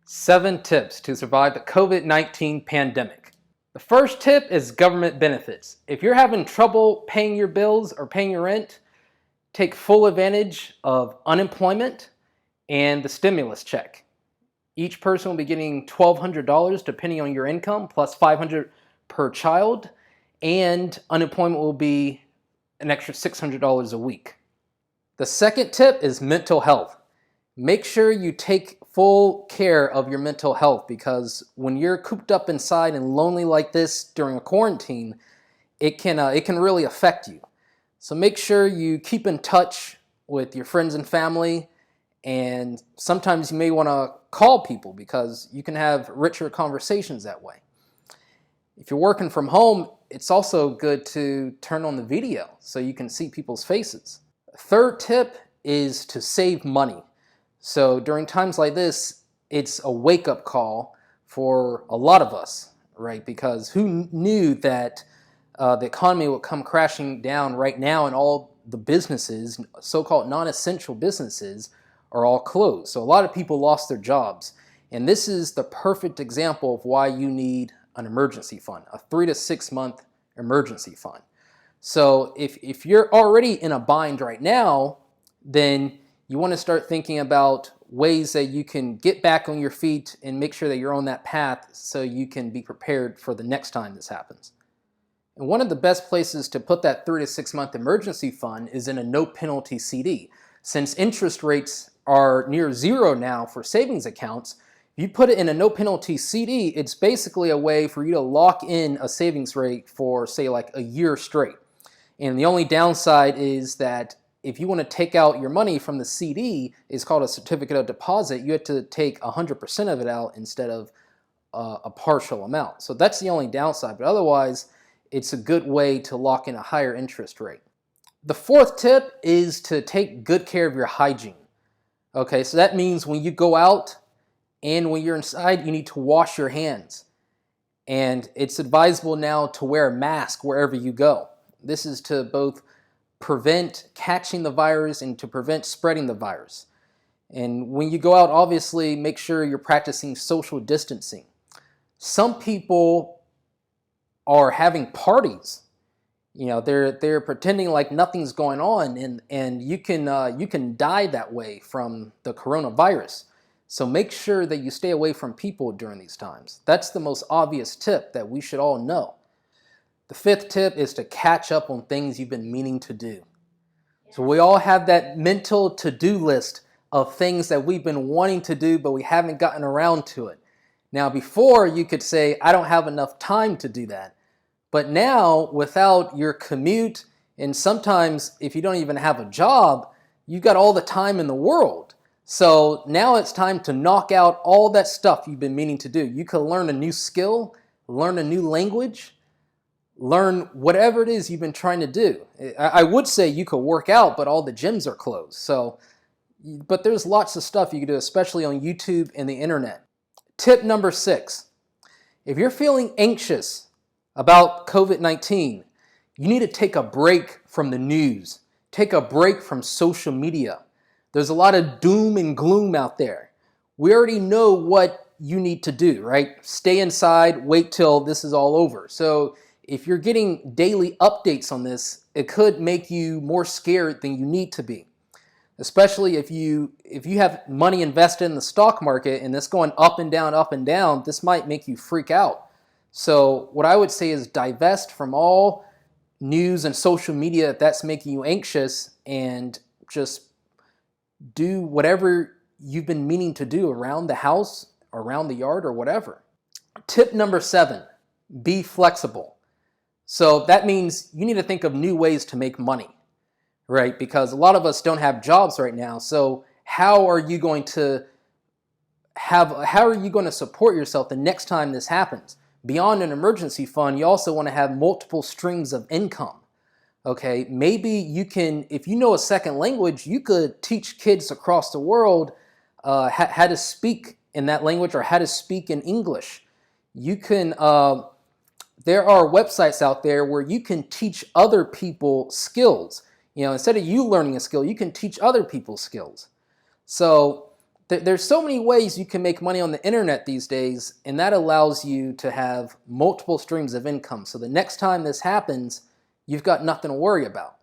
7 tips to survive the COVID-19 pandemic. The first tip is government benefits. If you're having trouble paying your bills or paying your rent, take full advantage of unemployment and the stimulus check. Each person will be getting $1,200 depending on your income, plus $500 per child, and unemployment will be an extra $600 a week. The second tip is mental health. Make sure you take full care of your mental health, because when you're cooped up inside and lonely like this during a quarantine, it can really affect you. So make sure you keep in touch with your friends and family, and sometimes you may want to call people because you can have richer conversations that way. If you're working from home, it's also good to turn on the video so you can see people's faces. Third tip is to save money. So during times like this, it's a wake-up call for a lot of us, right? Because who knew that the economy would come crashing down right now, and all the businesses, so-called non-essential businesses, are all closed. So a lot of people lost their jobs. And this is the perfect example of why you need an emergency fund, a 3 to 6 month emergency fund. So if you're already in a bind right now, then you want to start thinking about ways that you can get back on your feet and make sure that you're on that path so you can be prepared for the next time this happens. And one of the best places to put that 3 to 6 month emergency fund is in a no penalty CD. Since interest rates are near zero now for savings accounts, if you put it in a no penalty CD, it's basically a way for you to lock in a savings rate for, say, like a year straight. And the only downside is that if you want to take out your money from the CD, it's called a certificate of deposit, you have to take 100% of it out instead of a partial amount. So that's the only downside, but otherwise, it's a good way to lock in a higher interest rate. The fourth tip is to take good care of your hygiene. Okay, so that means when you go out and when you're inside, you need to wash your hands. And it's advisable now to wear a mask wherever you go. This is to both prevent catching the virus and to prevent spreading the virus. And when you go out, obviously, make sure you're practicing social distancing. Some people are having parties. You know, they're pretending like nothing's going on, and you can die that way from the coronavirus. So make sure that you stay away from people during these times. That's the most obvious tip that we should all know. The fifth tip is to catch up on things you've been meaning to do. So we all have that mental to-do list of things that we've been wanting to do, but we haven't gotten around to it. Now, before you could say, I don't have enough time to do that. But now, without your commute, and sometimes if you don't even have a job, you've got all the time in the world. So now it's time to knock out all that stuff you've been meaning to do. You could learn a new skill, learn a new language, learn whatever it is you've been trying to do. I would say you could work out, but all the gyms are closed. So, but there's lots of stuff you can do, especially on YouTube and the internet. Tip number 6, if you're feeling anxious about COVID-19, you need to take a break from the news. Take a break from social media. There's a lot of doom and gloom out there. We already know what you need to do, right? Stay inside, wait till this is all over. So if you're getting daily updates on this, it could make you more scared than you need to be. Especially if you have money invested in the stock market and it's going up and down, this might make you freak out. So what I would say is divest from all news and social media if that's making you anxious, and just do whatever you've been meaning to do around the house, around the yard, or whatever. Tip number 7, be flexible. So that means you need to think of new ways to make money, right? Because a lot of us don't have jobs right now. So how are you going to support yourself the next time this happens? Beyond an emergency fund, you also want to have multiple streams of income. Okay, maybe you can, if you know a second language, you could teach kids across the world how to speak in that language, or how to speak in English. You can there are websites out there where you can teach other people skills. You know, instead of you learning a skill, you can teach other people skills. So There's so many ways you can make money on the internet these days, and that allows you to have multiple streams of income. So the next time this happens, you've got nothing to worry about.